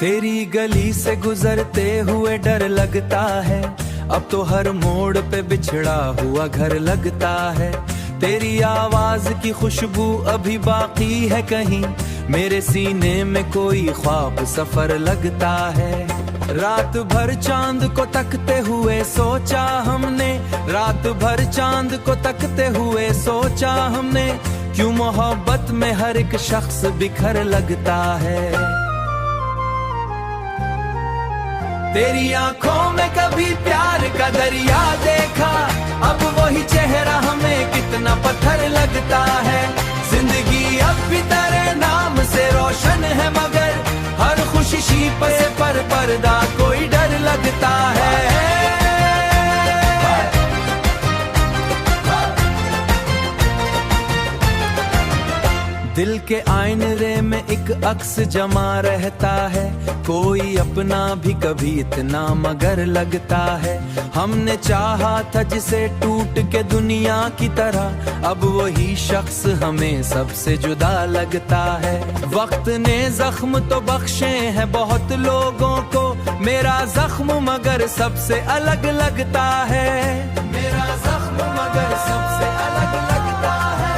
तेरी गली से गुजरते हुए डर लगता है, अब तो हर मोड़ पे बिछड़ा हुआ घर लगता है। तेरी आवाज की खुशबू अभी बाकी है कहीं, मेरे सीने में कोई ख्वाब सफर लगता है। रात भर चांद को तकते हुए सोचा हमने, रात भर चांद को तकते हुए सोचा हमने, क्यों मोहब्बत में हर एक शख्स बिखर लगता है। तेरी आंखों में कभी प्यार का दरिया देखा, अब वही चेहरा हमें कितना पत्थर लगता है। जिंदगी अब भी तेरे नाम से रोशन है, मगर हर खुशी पर पर्दा कोई डर लगता है। दिल के आईने में एक अक्स जमा रहता है, कोई अपना भी कभी इतना मगर लगता है। हमने चाहा था जिसे टूट के दुनिया की तरह, अब वही शख्स हमें सबसे जुदा लगता है। वक्त ने जख्म तो बख्शे हैं बहुत लोगों को, मेरा जख्म मगर सबसे अलग लगता है। मेरा जख्म मगर सबसे अलग लगता है।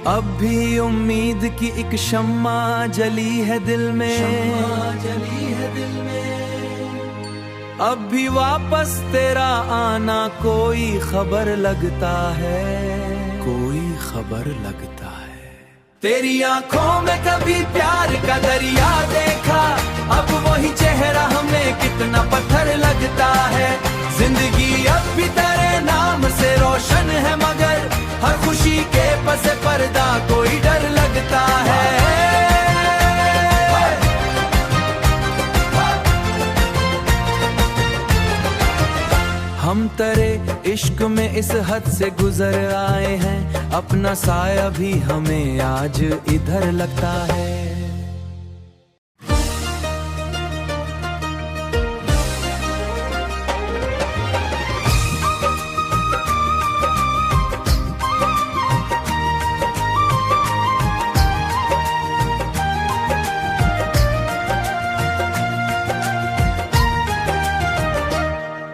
अब भी उम्मीद की एक शम्मा जली है दिल में, जली है दिल में। अब भी वापस तेरा आना कोई खबर लगता है, कोई खबर लगता है। तेरी आंखों में कभी प्यार का दरिया देखा, अब वही चेहरा हमें कितना पत्थर लगता है। जिंदगी अब भी तेरे नाम से रोशन है, मगर हर खुशी के पसे पर्दा कोई डर लगता है। हम तेरे इश्क में इस हद से गुजर आए हैं, अपना साया भी हमें आज इधर लगता है।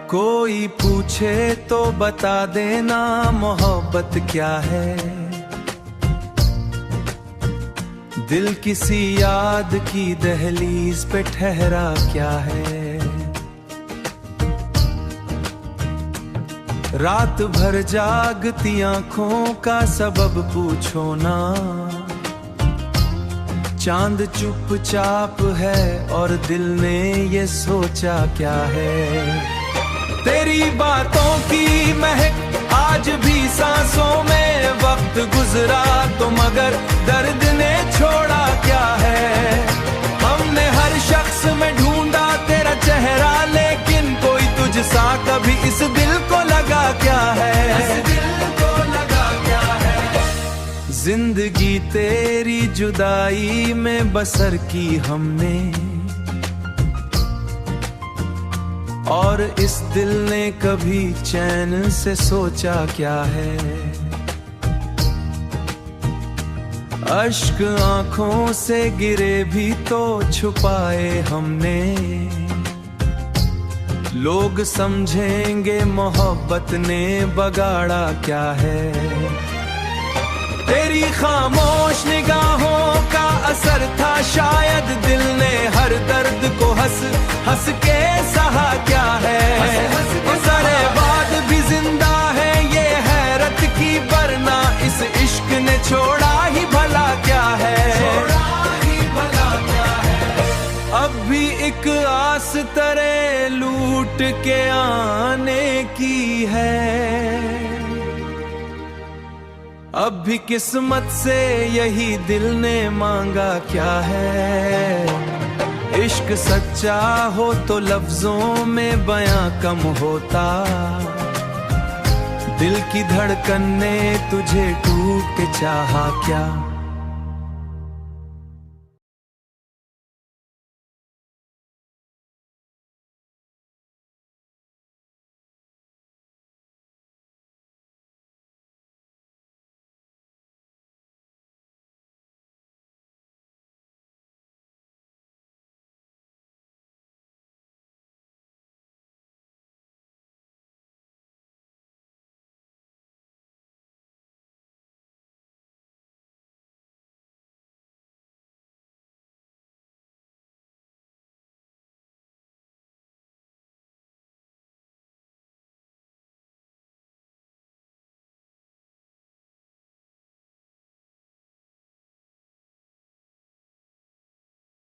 कोई पूछे तो बता देना मोहब्बत क्या है, दिल किसी याद की दहलीज पे ठहरा क्या है। रात भर जागती आंखों का सबब पूछो ना, चांद चुपचाप है और दिल ने ये सोचा क्या है। तेरी बातों की महक आज भी सांसों में, वक्त गुजरा तो मगर दर्द ने छोड़ा क्या है। हमने हर शख्स में ढूंढा तेरा चेहरा, लेकिन कोई तुझसा कभी इस दिल को लगा क्या है, इस दिल को लगा क्या है। जिंदगी तेरी जुदाई में बसर की हमने, और इस दिल ने कभी चैन से सोचा क्या है। अश्क आंखों से गिरे भी तो छुपाए हमने, लोग समझेंगे मोहब्बत ने बगाड़ा क्या है। तेरी खामोश निगाहों का असर था शायद, दिल ने हर दर्द को हंस हंस के सहा क्या है। सारे बाद भी जिंदा है ये हैरत की, वरना इस इश्क ने छोड़ा ही भला क्या है, छोड़ा ही भला क्या है। अब भी एक आस तरे लूट के आने की है, अब भी किस्मत से यही दिल ने मांगा क्या है। इश्क सच्चा हो तो लफ्जों में बयां कम होता, दिल की धड़कन ने तुझे टूट के चाहा क्या।